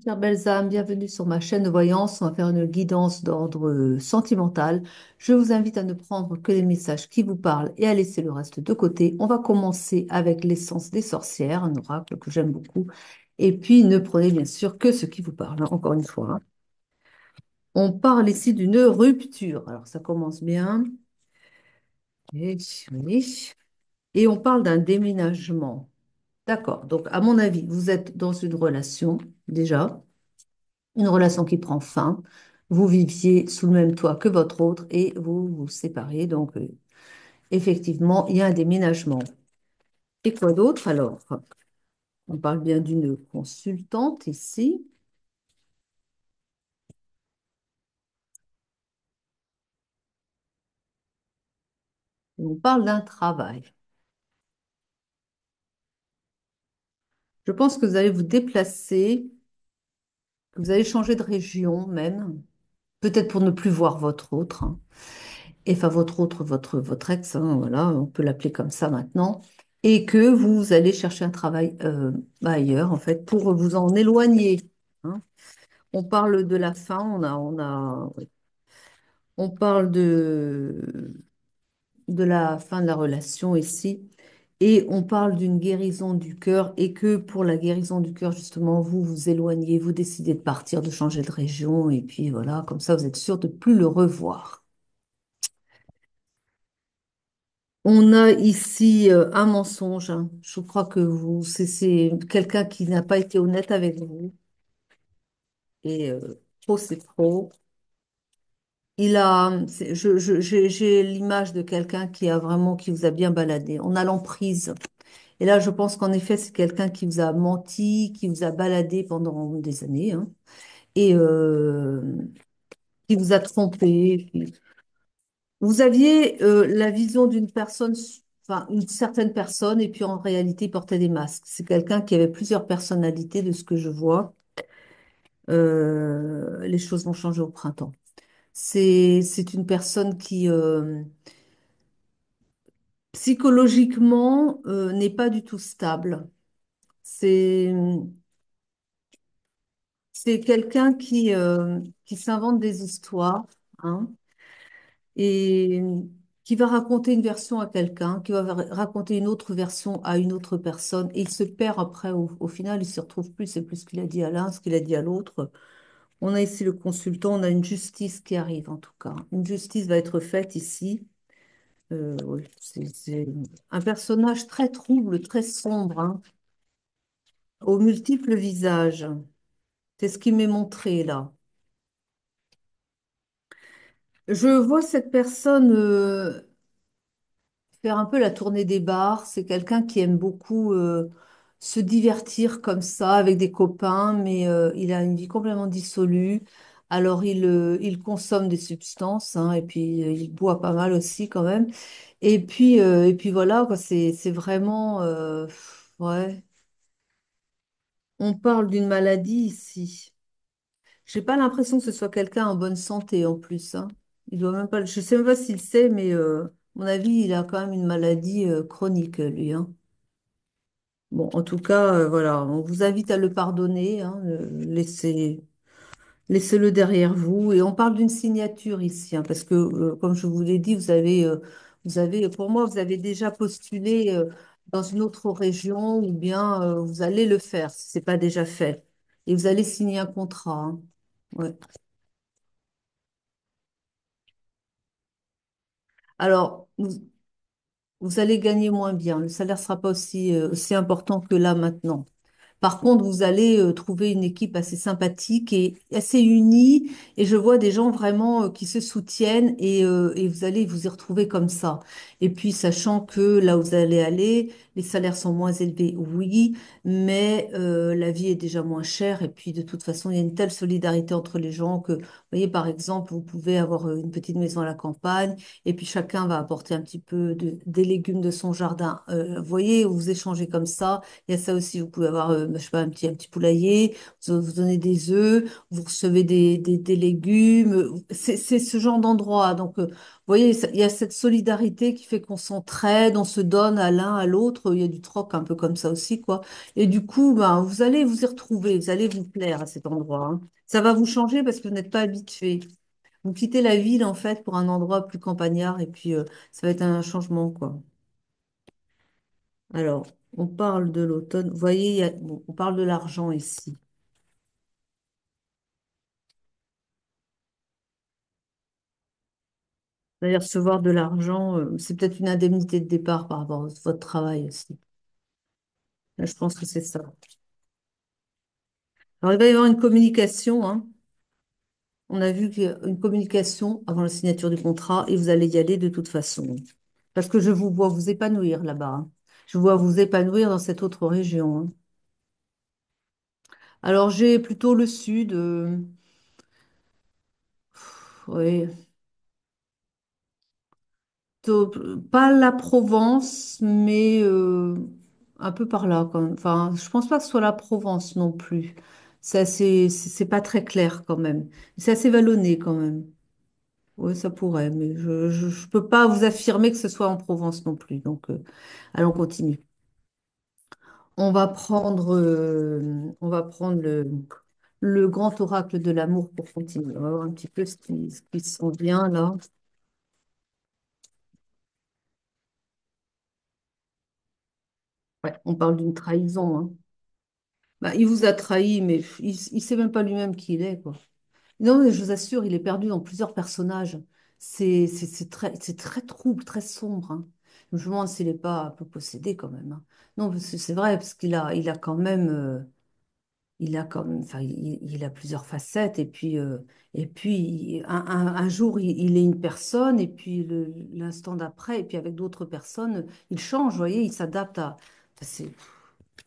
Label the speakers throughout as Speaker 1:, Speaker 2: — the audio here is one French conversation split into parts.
Speaker 1: Chères belles âmes, bienvenue sur ma chaîne de voyance. On va faire une guidance d'ordre sentimental. Je vous invite à ne prendre que les messages qui vous parlent et à laisser le reste de côté. On va commencer avec l'essence des sorcières, un oracle que j'aime beaucoup. Et puis, ne prenez bien sûr que ce qui vous parle, hein, encore une fois, hein. On parle ici d'une rupture. Alors, ça commence bien. Et, oui. Et on parle d'un déménagement. D'accord. Donc, à mon avis, vous êtes dans une relation, déjà. Une relation qui prend fin. Vous viviez sous le même toit que votre autre et vous vous séparez. Donc, effectivement, il y a un déménagement. Et quoi d'autre alors? On parle bien d'une consultante ici. On parle d'un travail. Je pense que vous allez vous déplacer, que vous allez changer de région même, peut-être pour ne plus voir votre autre, hein. Et enfin votre autre, votre ex, hein, voilà, on peut l'appeler comme ça maintenant, et que vous allez chercher un travail ailleurs, en fait, pour vous en éloigner, hein. On parle de la fin, on parle de la fin de la relation ici, et on parle d'une guérison du cœur, et que pour la guérison du cœur, justement, vous vous éloignez, vous décidez de partir, de changer de région, et puis voilà, comme ça, vous êtes sûr de plus le revoir. On a ici un mensonge, hein. Je crois que c'est quelqu'un qui n'a pas été honnête avec vous. Et trop, c'est trop. J'ai l'image de quelqu'un qui a vraiment, qui vous a bien baladé. On a l'emprise. Et là, je pense qu'en effet, c'est quelqu'un qui vous a menti, qui vous a baladé pendant des années, hein, et qui vous a trompé. Vous aviez la vision d'une personne, enfin une certaine personne, et puis en réalité, il portait des masques. C'est quelqu'un qui avait plusieurs personnalités de ce que je vois. Les choses vont changer au printemps. C'est une personne qui, psychologiquement, n'est pas du tout stable. C'est, c'est quelqu'un qui s'invente des histoires, hein, et qui va raconter une version à quelqu'un, qui va raconter une autre version à une autre personne, et il se perd après. Au final, il se retrouve plus, c'est plus ce qu'il a dit à l'un, ce qu'il a dit à l'autre. On a ici le consultant, on a une justice qui arrive en tout cas. Une justice va être faite ici. Oui, c'est un personnage très trouble, très sombre, hein, aux multiples visages. C'est ce qui m'est montré là. Je vois cette personne faire un peu la tournée des bars. C'est quelqu'un qui aime beaucoup se divertir comme ça avec des copains, mais il a une vie complètement dissolue. Alors il consomme des substances, hein, et puis il boit pas mal aussi quand même. Et puis voilà, quoi, c'est vraiment ouais. On parle d'une maladie ici. J'ai pas l'impression que ce soit quelqu'un en bonne santé en plus, hein. Il doit même pas, je sais même pas s'il sait, mais à mon avis, il a quand même une maladie chronique, lui, hein. Bon, en tout cas, voilà, on vous invite à le pardonner, hein, laissez-le derrière vous. Et on parle d'une signature ici, hein, parce que, comme je vous l'ai dit, pour moi, vous avez déjà postulé dans une autre région, ou bien vous allez le faire si c'est pas déjà fait. Et vous allez signer un contrat, hein. Ouais. Alors, vous allez gagner moins bien. Le salaire ne sera pas aussi important que là maintenant. Par contre, vous allez trouver une équipe assez sympathique et assez unie. Et je vois des gens vraiment qui se soutiennent et vous allez vous y retrouver comme ça. Et puis, sachant que là où vous allez aller, les salaires sont moins élevés, oui, mais la vie est déjà moins chère. Et puis, de toute façon, il y a une telle solidarité entre les gens que, vous voyez, par exemple, vous pouvez avoir une petite maison à la campagne et puis chacun va apporter un petit peu des légumes de son jardin. Vous voyez, vous échangez comme ça. Il y a ça aussi, vous pouvez avoir je sais pas, un petit poulailler, vous donnez des œufs, vous recevez des légumes. C'est ce genre d'endroit. Donc, vous voyez, il y a cette solidarité qui fait qu'on s'entraide, on se donne à l'un, à l'autre. Il y a du troc un peu comme ça aussi, quoi. Et du coup, ben, vous allez vous y retrouver, vous allez vous plaire à cet endroit, hein. Ça va vous changer parce que vous n'êtes pas habitué. Vous quittez la ville, en fait, pour un endroit plus campagnard et puis ça va être un changement, quoi. Alors, on parle de l'automne. Vous voyez, bon, on parle de l'argent ici. Vous allez recevoir de l'argent. C'est peut-être une indemnité de départ par rapport à votre travail aussi. Là, je pense que c'est ça. Alors, il va y avoir une communication, hein. On a vu qu'il y a une communication avant la signature du contrat et vous allez y aller de toute façon. Parce que je vous vois vous épanouir là-bas, hein. Je vous vois vous épanouir dans cette autre région, hein. Alors, j'ai plutôt le sud. Oui, pas la Provence, mais un peu par là quand même. Enfin, je pense pas que ce soit la Provence non plus. C'est pas très clair quand même. C'est assez vallonné quand même. Oui, ça pourrait, mais je peux pas vous affirmer que ce soit en Provence non plus. Donc, allons continue. On va prendre le grand oracle de l'amour pour continuer. On va voir un petit peu ce qui sent bien là. Ouais, on parle d'une trahison, hein. Bah, il vous a trahi, mais il sait même pas lui-même qui il est, quoi. Non, mais je vous assure, il est perdu dans plusieurs personnages. C'est très trouble, très sombre, hein. Je me demande s'il n'est pas un peu possédé quand même, hein. Non, parce que c'est vrai, parce il a quand même, enfin, il a plusieurs facettes. Et puis un jour, il est une personne, et puis l'instant d'après, et puis avec d'autres personnes, il change, vous voyez, il s'adapte à. C'est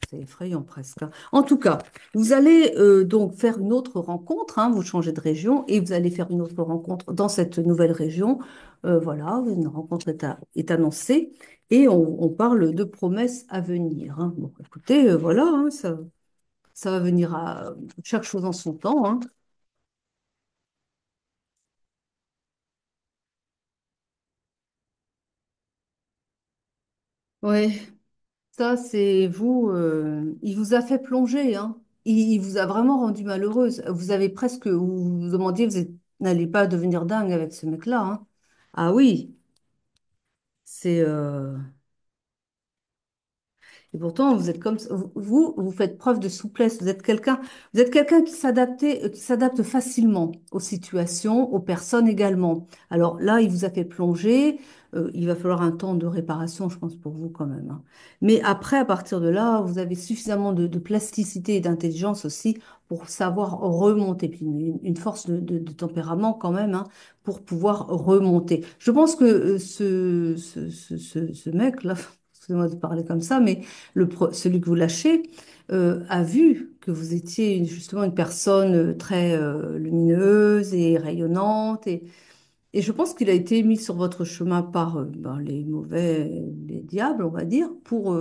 Speaker 1: c'est effrayant presque, hein. En tout cas, vous allez donc faire une autre rencontre, hein, vous changez de région et vous allez faire une autre rencontre dans cette nouvelle région. Voilà, une rencontre est annoncée et on parle de promesses à venir, hein. Bon, écoutez, voilà, hein, ça va venir à chaque chose en son temps, hein. Ouais, ça c'est vous. Il vous a fait plonger, hein. Il vous a vraiment rendu malheureuse. Vous avez presque, vous vous demandiez, n'allez pas devenir dingue avec ce mec-là, hein. Ah oui, c'est. Et pourtant, vous êtes comme vous faites preuve de souplesse. Vous êtes quelqu'un qui s'adapte facilement aux situations, aux personnes également. Alors là, il vous a fait plonger. Il va falloir un temps de réparation, je pense, pour vous quand même, hein. Mais après, à partir de là, vous avez suffisamment de plasticité et d'intelligence aussi pour savoir remonter. Puis une force de tempérament quand même, hein, pour pouvoir remonter. Je pense que ce mec-là, excusez-moi de parler comme ça, mais celui que vous lâchez, a vu que vous étiez justement une personne très lumineuse et rayonnante. Et je pense qu'il a été mis sur votre chemin par ben, les diables, on va dire, pour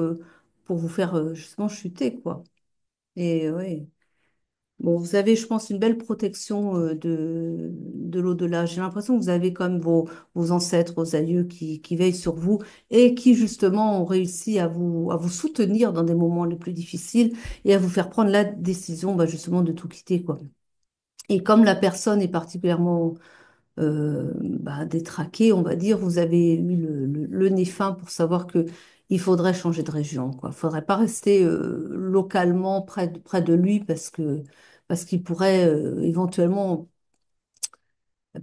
Speaker 1: vous faire justement chuter, quoi. Et oui. Bon, vous avez, je pense, une belle protection de l'au-delà. J'ai l'impression que vous avez comme vos ancêtres, vos aïeux qui veillent sur vous et qui, justement, ont réussi à vous soutenir dans des moments les plus difficiles et à vous faire prendre la décision, bah, justement, de tout quitter, quoi. Et comme la personne est particulièrement bah, détraqué, on va dire, vous avez eu le nez fin pour savoir que il faudrait changer de région, quoi. Il faudrait pas rester localement près de lui parce qu'il pourrait éventuellement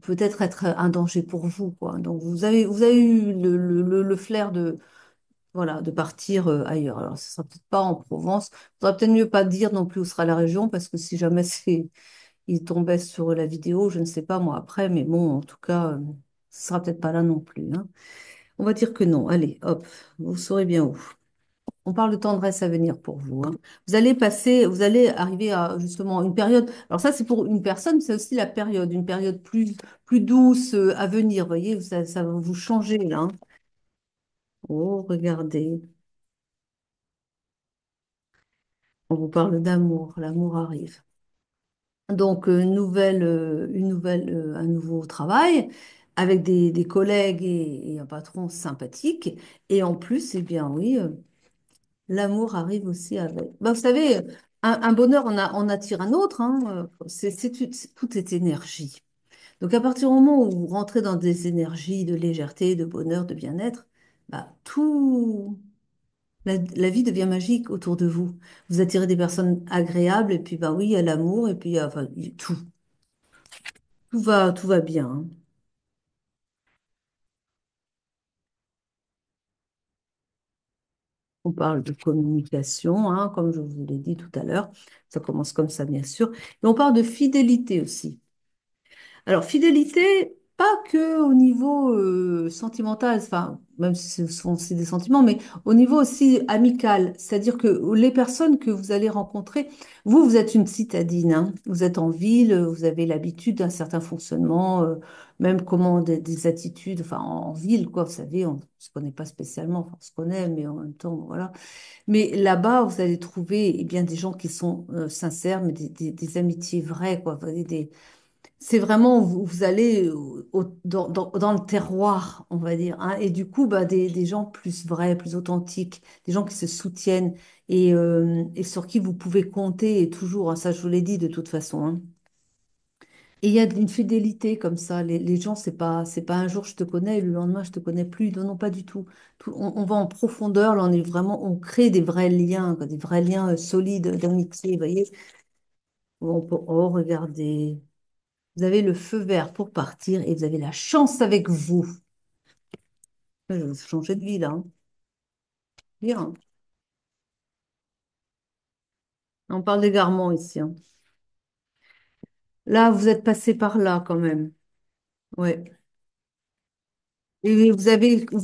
Speaker 1: peut-être être un danger pour vous, quoi. Donc vous avez eu le flair de voilà de partir ailleurs. Alors ce sera peut-être pas en Provence. Il faudra peut-être mieux pas dire non plus où sera la région parce que si jamais c'est il tombait sur la vidéo, je ne sais pas moi après, mais bon, en tout cas, ce sera peut-être pas là non plus, hein. On va dire que non. Allez, hop, vous saurez bien où. On parle de tendresse à venir pour vous, hein. Vous allez arriver à justement une période. Alors ça, c'est pour une personne, c'est aussi la période, une période plus douce à venir. Vous voyez, ça va vous changer là, hein. Oh, regardez. On vous parle d'amour, l'amour arrive. Donc, un nouveau travail avec des collègues et un patron sympathique. Et en plus, eh bien oui, l'amour arrive aussi avec. Bah, vous savez, un bonheur, on attire un autre, hein. Tout est énergie. Donc, à partir du moment où vous rentrez dans des énergies de légèreté, de bonheur, de bien-être, bah, la vie devient magique autour de vous. Vous attirez des personnes agréables, et puis, bah oui, il y a l'amour, et puis, enfin, il y a tout. Tout va bien, hein. On parle de communication, hein, comme je vous l'ai dit tout à l'heure. Ça commence comme ça, bien sûr. Et on parle de fidélité aussi. Alors, fidélité, pas que au niveau sentimental, enfin, même si ce sont aussi des sentiments, mais au niveau aussi amical. C'est-à-dire que les personnes que vous allez rencontrer, vous êtes une citadine, hein. Vous êtes en ville, vous avez l'habitude d'un certain fonctionnement, même comment des attitudes, enfin, en ville, quoi. Vous savez, on ne se connaît pas spécialement, enfin, on se connaît, mais en même temps, voilà. Mais là-bas, vous allez trouver eh bien, des gens qui sont sincères, mais des amitiés vraies, quoi. Vous voyez, c'est vraiment, vous allez dans le terroir, on va dire, hein, et du coup, bah, des gens plus vrais, plus authentiques, des gens qui se soutiennent et sur qui vous pouvez compter et toujours, hein, ça je vous l'ai dit de toute façon, hein. Et il y a une fidélité comme ça. Les gens, c'est pas un jour je te connais et le lendemain je te connais plus. Non, non, pas du tout. On va en profondeur. Là, on est vraiment, on crée des vrais liens, quoi, des vrais liens solides d'amitié. Vous voyez, oh, regardez. Vous avez le feu vert pour partir et vous avez la chance avec vous. Vous changez de vie là, hein. Bien. On parle d'égarement ici, hein. Là, vous êtes passé par là quand même. Ouais. Et vous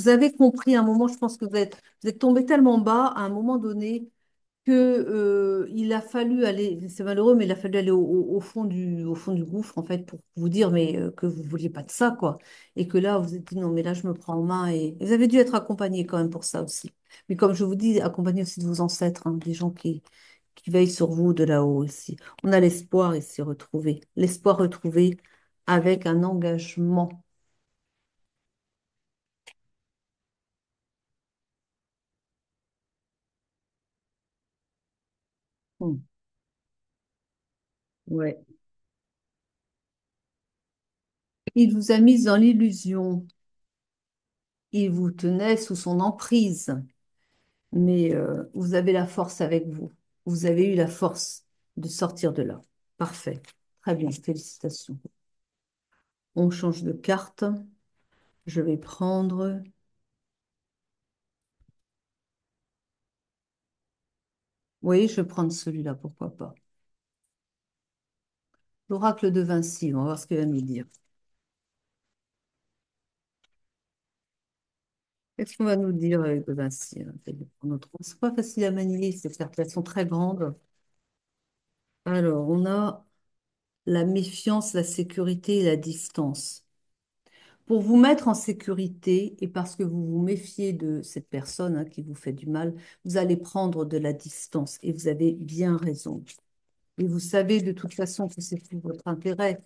Speaker 1: avez compris à un moment, je pense que vous êtes tombé tellement bas à un moment donné que il a fallu aller, c'est malheureux, mais il a fallu aller au fond du gouffre, en fait, pour vous dire, mais que vous vouliez pas de ça, quoi. Et que là, vous vous êtes dit, non, mais là, je me prends en main. Et vous avez dû être accompagné quand même pour ça aussi. Mais comme je vous dis, accompagné aussi de vos ancêtres, hein, des gens qui veillent sur vous de là-haut aussi. On a l'espoir ici retrouvé. L'espoir retrouvé avec un engagement. Hmm. Ouais. Il vous a mis dans l'illusion. Il vous tenait sous son emprise. Mais vous avez la force avec vous. Vous avez eu la force de sortir de là. Parfait. Très bien, félicitations. On change de carte. Je vais prendre... Oui, je vais prendre celui-là, pourquoi pas. L'oracle de Vinci, on va voir ce qu'il va nous dire. Qu'est-ce qu'on va nous dire avec de Vinci, hein? C'est pas facile à manier, ces cartes, elles sont très grandes. Alors, on a la méfiance, la sécurité et la distance. Pour vous mettre en sécurité et parce que vous vous méfiez de cette personne, hein, qui vous fait du mal, vous allez prendre de la distance et vous avez bien raison. Et vous savez de toute façon que c'est pour votre intérêt.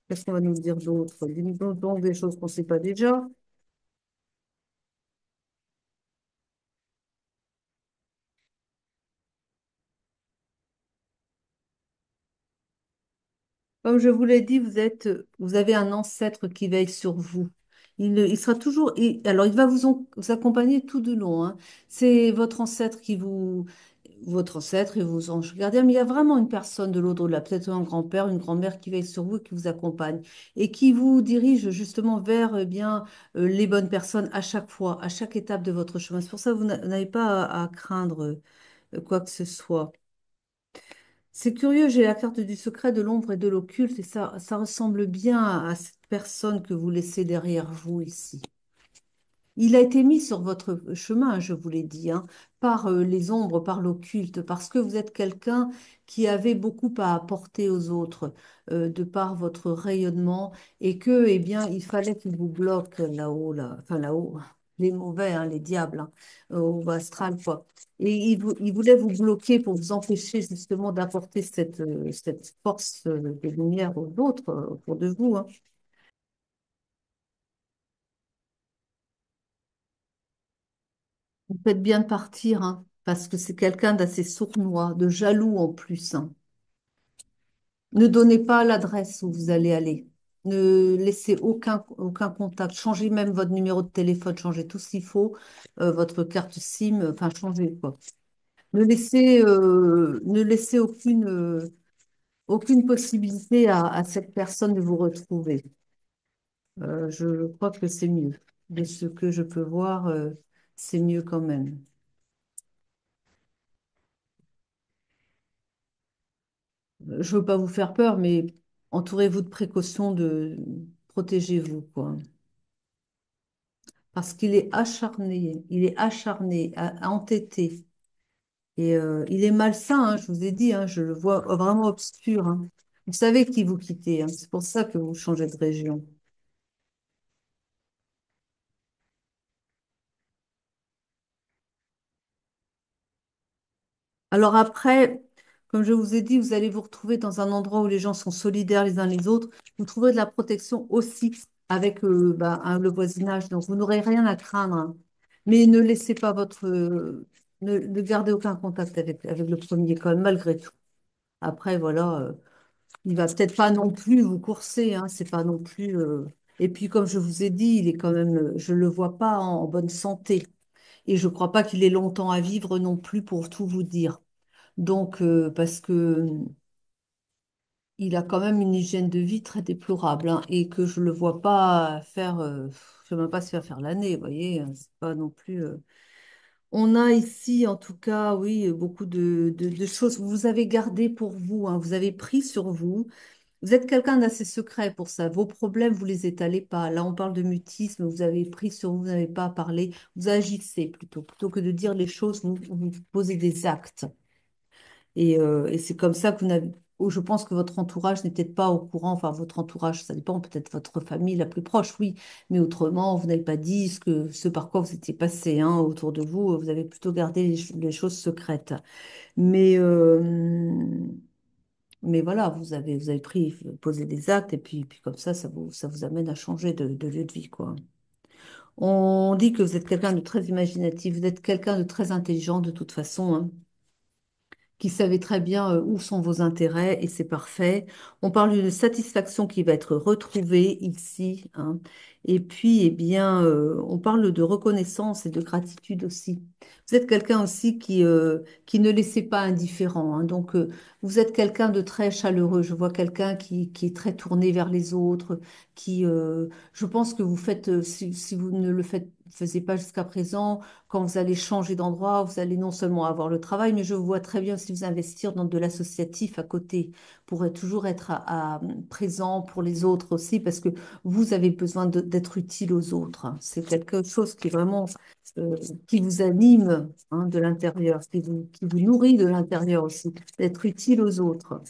Speaker 1: Qu'est-ce qu'on va nous dire d'autre? Dis-nous donc des choses qu'on ne sait pas déjà. Comme je vous l'ai dit, vous avez un ancêtre qui veille sur vous. Il sera toujours, alors il va vous accompagner tout du long, hein. C'est votre ancêtre et vos anges gardiens, mais il y a vraiment une personne de l'autre là, peut-être un grand-père, une grand-mère qui veille sur vous et qui vous accompagne et qui vous dirige justement vers bien les bonnes personnes à chaque fois, à chaque étape de votre chemin. C'est pour ça que vous n'avez pas à craindre quoi que ce soit. C'est curieux, j'ai la carte du secret, de l'ombre et de l'occulte, et ça ressemble bien à cette personne que vous laissez derrière vous ici. Il a été mis sur votre chemin, je vous l'ai dit, hein, par les ombres, par l'occulte, parce que vous êtes quelqu'un qui avait beaucoup à apporter aux autres, de par votre rayonnement, et que, eh bien, il fallait qu'il vous bloque là-haut, là, enfin là-haut. les mauvais, hein, les diables, hein, au astral, quoi. Et il voulait vous bloquer pour vous empêcher justement d'apporter cette force de lumière aux autres autour de vous, hein. Vous faites bien de partir, hein, parce que c'est quelqu'un d'assez sournois, de jaloux en plus, hein. Ne donnez pas l'adresse où vous allez aller. Ne laissez aucun contact. Changez même votre numéro de téléphone, changez tout ce qu'il faut, votre carte SIM, enfin changez quoi. Ne laissez aucune possibilité à cette personne de vous retrouver. Je crois que c'est mieux. De ce que je peux voir, c'est mieux quand même. Je veux pas vous faire peur, mais entourez-vous de précautions, protégez-vous, quoi. Parce il est acharné, entêté. Et il est malsain, hein, je vous ai dit, hein, je le vois vraiment obscur, hein. Vous savez qui vous quittez, hein, c'est pour ça que vous changez de région. Alors après, comme je vous ai dit, vous allez vous retrouver dans un endroit où les gens sont solidaires les uns les autres. Vous trouverez de la protection aussi avec le voisinage, donc vous n'aurez rien à craindre, hein. Mais ne laissez pas ne gardez aucun contact avec le premier col, malgré tout. Après, voilà. Il va peut-être pas non plus vous courser, hein, c'est pas non plus. Et puis, comme je vous ai dit, il est quand même, je le vois pas en bonne santé. Et je crois pas qu'il ait longtemps à vivre non plus pour tout vous dire. Donc, parce que il a quand même une hygiène de vie très déplorable, hein, et que je le vois pas faire, je ne sais même pas se faire l'année, vous voyez, hein, c'est pas non plus. On a ici, en tout cas, oui, beaucoup de choses que vous avez gardées pour vous, hein, vous avez pris sur vous. Vous êtes quelqu'un d'assez secret pour ça. Vos problèmes, vous les étalez pas. Là, on parle de mutisme, vous avez pris sur vous, vous n'avez pas parlé. Vous agissez plutôt. Plutôt que de dire les choses, vous posez des actes. Et c'est comme ça que vous n'avez. Je pense que votre entourage n'est peut-être pas au courant. Enfin, votre entourage, ça dépend. Peut-être votre famille la plus proche, oui. Mais autrement, vous n'avez pas dit ce par quoi vous étiez passé, hein, autour de vous. Vous avez plutôt gardé les choses secrètes. Mais, mais voilà, vous avez pris, posé des actes, et puis comme ça vous amène à changer de lieu de vie, quoi. On dit que vous êtes quelqu'un de très imaginatif, vous êtes quelqu'un de très intelligent de toute façon, hein, qui savait très bien où sont vos intérêts et c'est parfait. On parle d'une satisfaction qui va être retrouvée ici, hein. Et puis, eh bien, on parle de reconnaissance et de gratitude aussi. Vous êtes quelqu'un aussi qui ne laissez pas indifférent, hein. Donc, vous êtes quelqu'un de très chaleureux. Je vois quelqu'un qui est très tourné vers les autres, je pense que vous faites, si vous ne faisiez pas jusqu'à présent, quand vous allez changer d'endroit, vous allez non seulement avoir le travail, mais je vois très bien si vous investir dans de l'associatif à côté, pour toujours être présent pour les autres aussi, parce que vous avez besoin d'être utile aux autres, hein. C'est quelque chose qui est vraiment, euh, qui vous anime, hein, de l'intérieur, qui vous nourrit de l'intérieur aussi, d'être utile aux autres.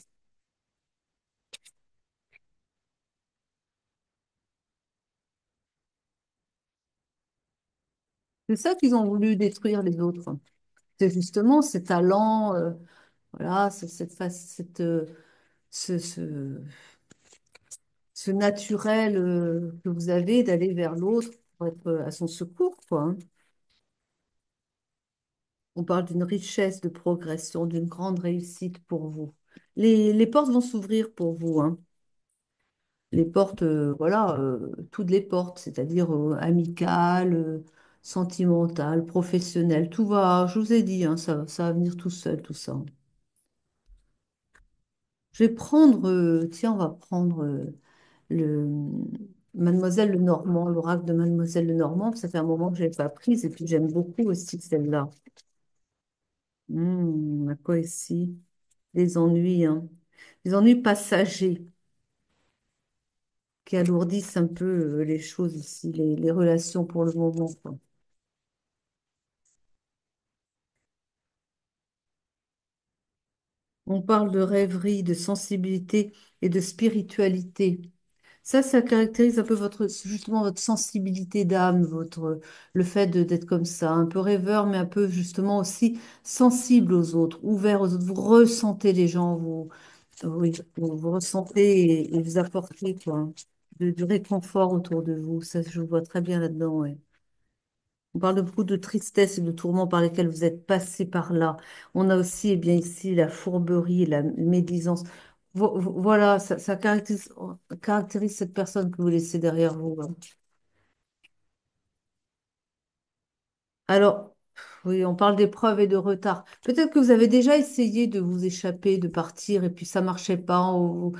Speaker 1: C'est ça qu'ils ont voulu détruire les autres. C'est justement ces talents, voilà, ce naturel que vous avez d'aller vers l'autre pour être à son secours, quoi, hein. On parle d'une richesse de progression, d'une grande réussite pour vous. Les portes vont s'ouvrir pour vous, hein. Les portes, voilà, toutes les portes, c'est-à-dire amicales, sentimentales, professionnelles, tout va, je vous ai dit, hein, ça va venir tout seul, tout ça. Je vais prendre, tiens, on va prendre le Mademoiselle Lenormand, l'oracle de Mademoiselle Lenormand. Ça fait un moment que je ne l'ai pas prise et puis j'aime beaucoup aussi celle-là. À quoi ici? Des ennuis, hein. Des ennuis passagers qui alourdissent un peu les choses ici, les relations pour le moment, quoi. On parle de rêverie, de sensibilité et de spiritualité. Ça caractérise un peu votre, justement, votre sensibilité d'âme, le fait d'être comme ça, un peu rêveur, mais un peu, justement, aussi sensible aux autres, ouvert aux autres. Vous ressentez les gens, oui, vous ressentez et vous apportez, quoi, du réconfort autour de vous. Ça, je vous vois très bien là-dedans, ouais. On parle de beaucoup de tristesse et de tourments par lesquels vous êtes passé par là. On a aussi, eh bien, ici la fourberie, la médisance. Voilà, ça caractérise cette personne que vous laissez derrière vous, hein. Alors, oui, on parle d'épreuves et de retard. Peut-être que vous avez déjà essayé de vous échapper, de partir, et puis ça marchait pas, on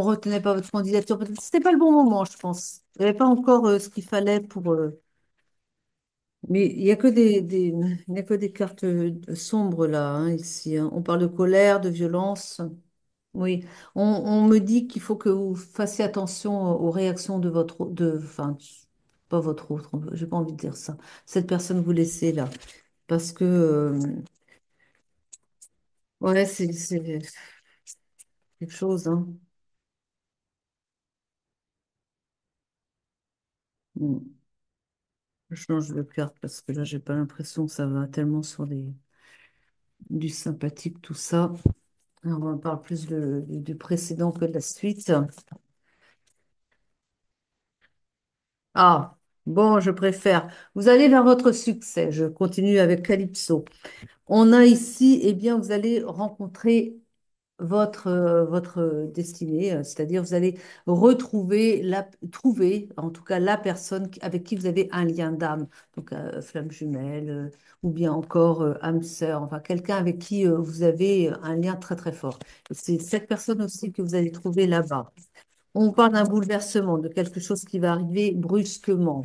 Speaker 1: retenait pas votre candidature. Peut-être que c'était pas le bon moment, je pense. Il n'y avait pas encore ce qu'il fallait pour. Mais il n'y a que il n'y a que des cartes sombres là, hein, ici, hein. On parle de colère, de violence. Oui, on me dit qu'il faut que vous fassiez attention aux réactions de enfin, pas votre autre, j'ai pas envie de dire ça. Cette personne que vous laissez là, parce que, ouais, c'est quelque chose, hein. Bon, je change de carte parce que là, j'ai pas l'impression que ça va tellement sur du sympathique, tout ça. Alors, on parle plus du précédent que de la suite. Ah, bon, je préfère. Vous allez vers votre succès. Je continue avec Calypso. On a ici, eh bien, vous allez rencontrer votre destinée, c'est-à-dire vous allez trouver, en tout cas, la personne avec qui vous avez un lien d'âme, donc flamme jumelle, ou bien encore âme sœur, enfin quelqu'un avec qui vous avez un lien très très fort. Et c'est cette personne aussi que vous allez trouver là-bas. On parle d'un bouleversement, de quelque chose qui va arriver brusquement.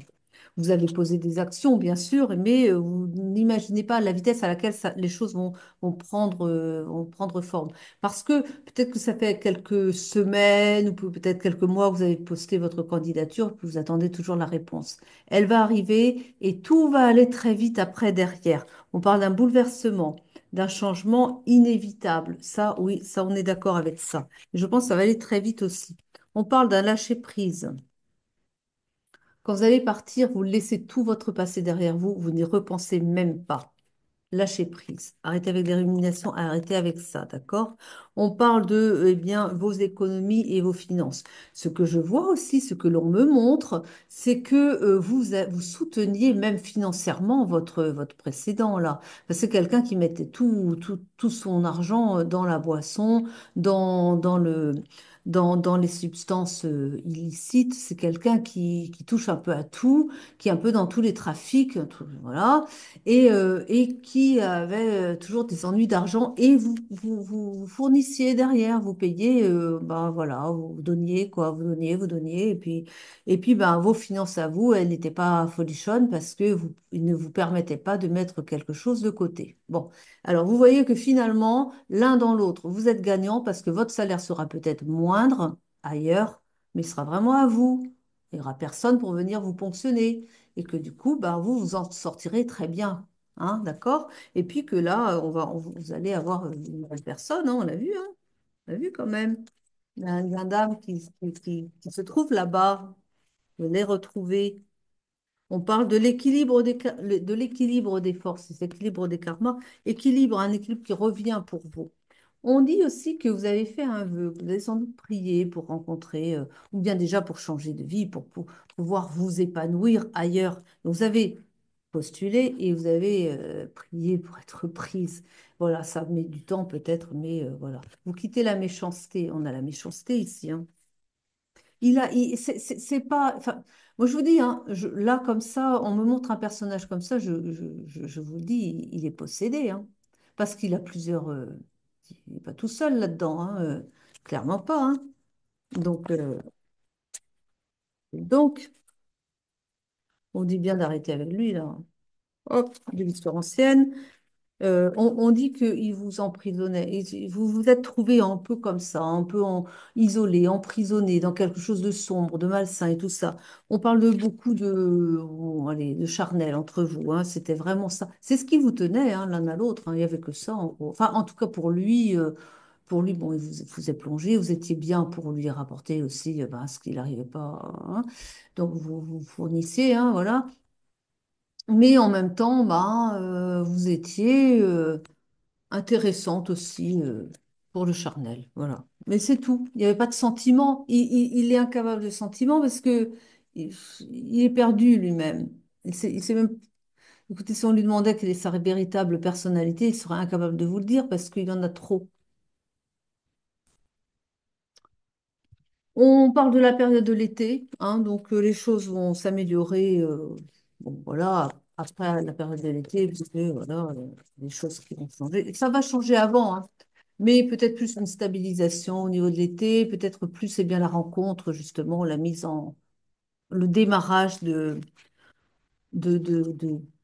Speaker 1: Vous avez posé des actions, bien sûr, mais vous n'imaginez pas la vitesse à laquelle les choses vont prendre forme. Parce que peut-être que ça fait quelques semaines ou peut-être quelques mois que vous avez posté votre candidature, que vous attendez toujours la réponse. Elle va arriver et tout va aller très vite après derrière. On parle d'un bouleversement, d'un changement inévitable. Ça, oui, ça, on est d'accord avec ça. Et je pense que ça va aller très vite aussi. On parle d'un lâcher-prise. Quand vous allez partir, vous laissez tout votre passé derrière vous, vous n'y repensez même pas. Lâchez prise. Arrêtez avec les ruminations, arrêtez avec ça, d'accord? On parle de, eh bien, vos économies et vos finances. Ce que je vois aussi, ce que l'on me montre, c'est que vous souteniez même financièrement votre précédent, là. C'est quelqu'un qui mettait tout son argent dans la boisson, dans dans les substances illicites. C'est quelqu'un qui touche un peu à tout, qui est un peu dans tous les trafics, voilà, et qui avait toujours des ennuis d'argent et vous fournissiez derrière, vous payiez, ben voilà, vous donniez quoi, vous donniez et puis ben vos finances à vous, elles n'étaient pas folichonnes parce que ils ne vous permettaient pas de mettre quelque chose de côté. Bon, alors vous voyez que finalement, l'un dans l'autre, vous êtes gagnant parce que votre salaire sera peut-être moindre ailleurs, mais il sera vraiment à vous. Il n'y aura personne pour venir vous ponctionner et que du coup, ben, vous vous en sortirez très bien. Hein, d'accord? Et puis que là, vous allez avoir une nouvelle personne, hein, on l'a vu, hein, on l'a vu quand même. Il y a une dame qui se trouve là-bas, vous les retrouver. On parle de de l'équilibre des forces, cet équilibre des karmas, un équilibre qui revient pour vous. On dit aussi que vous avez fait un vœu, que vous avez sans doute prié pour rencontrer, ou bien déjà pour changer de vie, pour pouvoir vous épanouir ailleurs. Donc, vous avez postulé et vous avez prié pour être prise. Voilà, ça met du temps peut-être, mais voilà. Vous quittez la méchanceté. On a la méchanceté ici, hein. C'est pas. Enfin, moi, je vous dis, hein, là, comme ça, on me montre un personnage comme ça, je vous le dis, il est possédé, hein, parce qu'il a plusieurs. Il n'est pas tout seul là-dedans, hein, clairement pas, hein. Donc, donc, on dit bien d'arrêter avec lui, là. Hop, de l'histoire ancienne. On dit qu'il vous emprisonnait. Et vous vous êtes trouvé un peu comme ça, isolé, emprisonné dans quelque chose de sombre, de malsain et tout ça. On parle de beaucoup bon, allez, de charnel entre vous, hein. C'était vraiment ça. C'est ce qui vous tenait, hein, l'un à l'autre, hein. Il n'y avait que ça, en gros. Enfin, en tout cas pour lui. pour lui, bon, il vous est plongé, vous étiez bien pour lui rapporter aussi ben, ce qu'il n'arrivait pas, hein. Donc vous fournissiez, hein, voilà. Mais en même temps, ben, vous étiez intéressante aussi pour le charnel, voilà. Mais c'est tout. Il n'y avait pas de sentiment. Il est incapable de sentiment parce que il est perdu lui-même. Il sait même. Écoutez, si on lui demandait quelle est sa véritable personnalité, il serait incapable de vous le dire parce qu'il en a trop. On parle de la période de l'été, hein, donc les choses vont s'améliorer. Bon, voilà, après la période de l'été, parce que voilà, les choses qui vont changer. Ça va changer avant, hein, mais peut-être plus une stabilisation au niveau de l'été, peut-être plus c'est bien la rencontre, justement, le démarrage de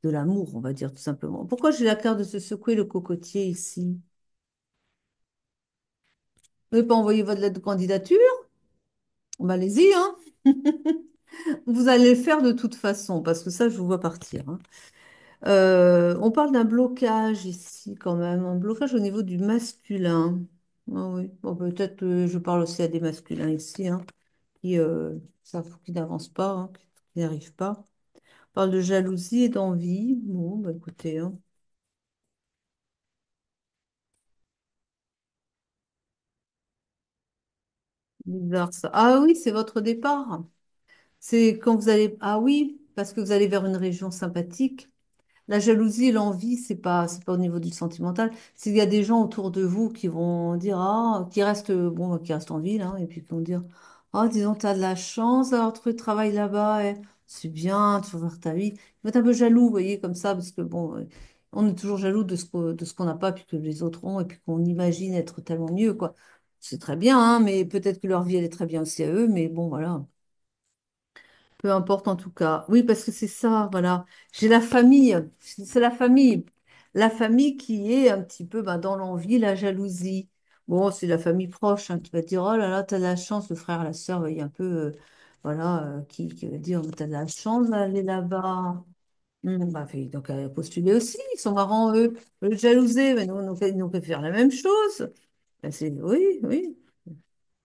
Speaker 1: l'amour, on va dire tout simplement. Pourquoi j'ai la carte de se secouer le cocotier ici? Vous n'avez pas envoyé votre lettre de candidature? Bah, allez-y, hein. Vous allez le faire de toute façon, parce que ça, je vous vois partir, hein. On parle d'un blocage ici, quand même, un blocage au niveau du masculin. Ah oui, bon, peut-être je parle aussi à des masculins ici, hein, qui n'avancent pas, hein, qui n'y arrivent pas. On parle de jalousie et d'envie. Bon, bah, écoutez, hein, bizarre ça. Ah oui, c'est votre départ. C'est quand vous allez. Ah oui, parce que vous allez vers une région sympathique. La jalousie et l'envie, c'est pas au niveau du sentimental. S'il y a des gens autour de vous qui vont dire, ah, qui restent, bon, qui restent en ville, hein, et puis qui vont dire, ah, disons, tu as de la chance d'avoir trouvé de travail là-bas, c'est bien, tu vas voir ta vie. Ils vont être un peu jaloux, vous voyez, comme ça, parce que bon, on est toujours jaloux de ce qu'on n'a pas, puis que les autres ont, et puis qu'on imagine être tellement mieux, quoi. C'est très bien, hein, mais peut-être que leur vie, elle est très bien aussi à eux, mais bon, voilà. Peu importe en tout cas. Oui, parce que c'est ça, voilà. J'ai la famille, c'est la famille. La famille qui est un petit peu ben, dans l'envie, la jalousie. Bon, c'est la famille proche hein, qui va dire, oh là là, t'as de la chance, le frère, la sœur, il y a un peu, voilà, qui va dire, t'as de la chance d'aller là-bas. Bah, donc, postuler aussi, ils sont marrants, eux. Eux, jalouser, mais nous, nous, on peut faire la même chose. Ben, oui, oui,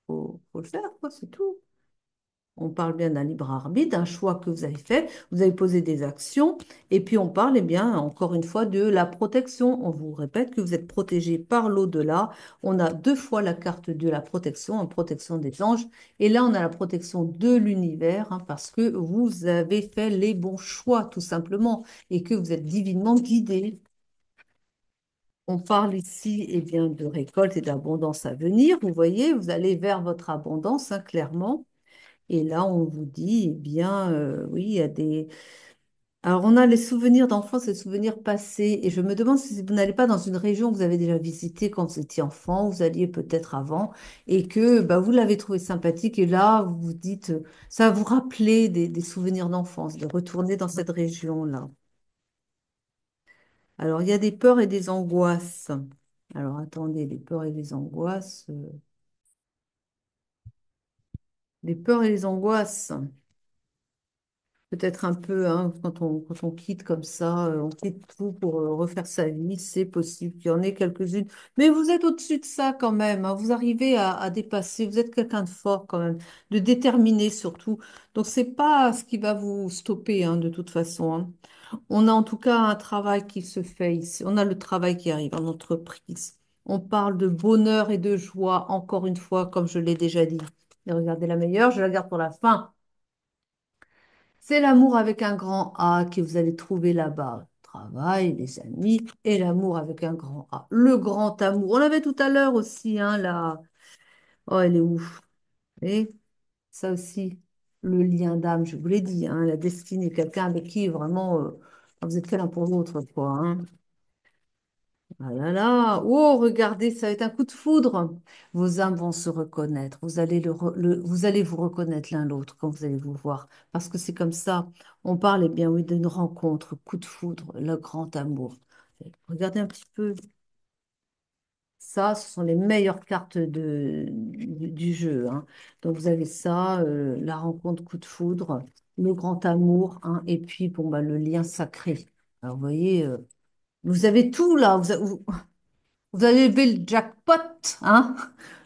Speaker 1: faut le faire, quoi, c'est tout. On parle bien d'un libre arbitre, d'un choix que vous avez fait. Vous avez posé des actions. Et puis, on parle, eh bien, encore une fois, de la protection. On vous répète que vous êtes protégé par l'au-delà. On a deux fois la carte de la protection, en protection des anges. Et là, on a la protection de l'univers, hein, parce que vous avez fait les bons choix, tout simplement, et que vous êtes divinement guidé. On parle ici, eh bien, de récolte et d'abondance à venir. Vous voyez, vous allez vers votre abondance, hein, clairement. Et là, on vous dit, eh bien, oui, il y a des. Alors, on a les souvenirs d'enfance et les souvenirs passés. Et je me demande si vous n'allez pas dans une région que vous avez déjà visitée quand vous étiez enfant, vous alliez peut-être avant, et que bah, vous l'avez trouvé sympathique. Et là, vous vous dites, ça va vous rappeler des souvenirs d'enfance, de retourner dans cette région-là. Alors, il y a des peurs et des angoisses. Alors, attendez, les peurs et les angoisses. Les peurs et les angoisses. Peut-être un peu, hein, quand on quitte comme ça, on quitte tout pour refaire sa vie, c'est possible qu'il y en ait quelques-unes. Mais vous êtes au-dessus de ça quand même, hein, vous arrivez à dépasser, vous êtes quelqu'un de fort quand même, de déterminé surtout. Donc, c'est pas ce qui va vous stopper, hein, de toute façon, hein. On a en tout cas un travail qui se fait ici. On a le travail qui arrive en entreprise. On parle de bonheur et de joie, encore une fois, comme je l'ai déjà dit. Et regardez la meilleure, je la garde pour la fin. C'est l'amour avec un grand A que vous allez trouver là-bas. Travail, les amis et l'amour avec un grand A. Le grand amour. On l'avait tout à l'heure aussi, hein, là. Oh, elle est ouf. Et ça aussi, le lien d'âme, je vous l'ai dit, hein, la destinée, quelqu'un avec qui vraiment vous êtes fait l'un pour l'autre, quoi, hein. Ah là là, oh, regardez, ça va être un coup de foudre. Vos âmes vont se reconnaître. Vous allez vous reconnaître l'un l'autre quand vous allez vous voir. Parce que c'est comme ça. On parle, eh bien, oui, d'une rencontre, coup de foudre, le grand amour. Regardez un petit peu. Ça, ce sont les meilleures cartes du jeu, hein. Donc, vous avez ça, la rencontre, coup de foudre, le grand amour, hein, et puis, bon, bah, le lien sacré. Alors, vous voyez, vous avez tout là. Vous avez levé le jackpot, hein?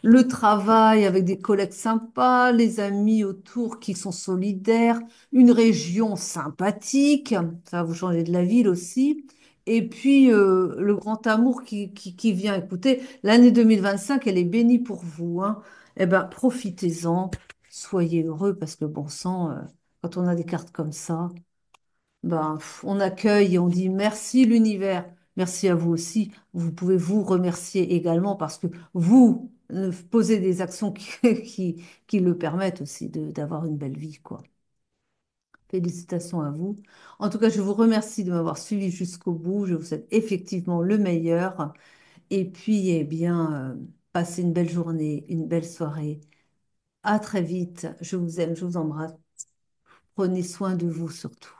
Speaker 1: Le travail avec des collègues sympas, les amis autour qui sont solidaires, une région sympathique, ça va vous changer de la ville aussi. Et puis le grand amour qui vient. Écoutez, l'année 2025, elle est bénie pour vous, hein. Eh ben, profitez-en, soyez heureux parce que bon sang, quand on a des cartes comme ça. Ben, on accueille et on dit merci l'univers. Merci à vous aussi. Vous pouvez vous remercier également parce que vous posez des actions qui le permettent aussi d'avoir une belle vie, quoi. Félicitations à vous. En tout cas, je vous remercie de m'avoir suivi jusqu'au bout. Je vous souhaite effectivement le meilleur. Et puis, eh bien, passez une belle journée, une belle soirée. À très vite. Je vous aime, je vous embrasse. Prenez soin de vous surtout.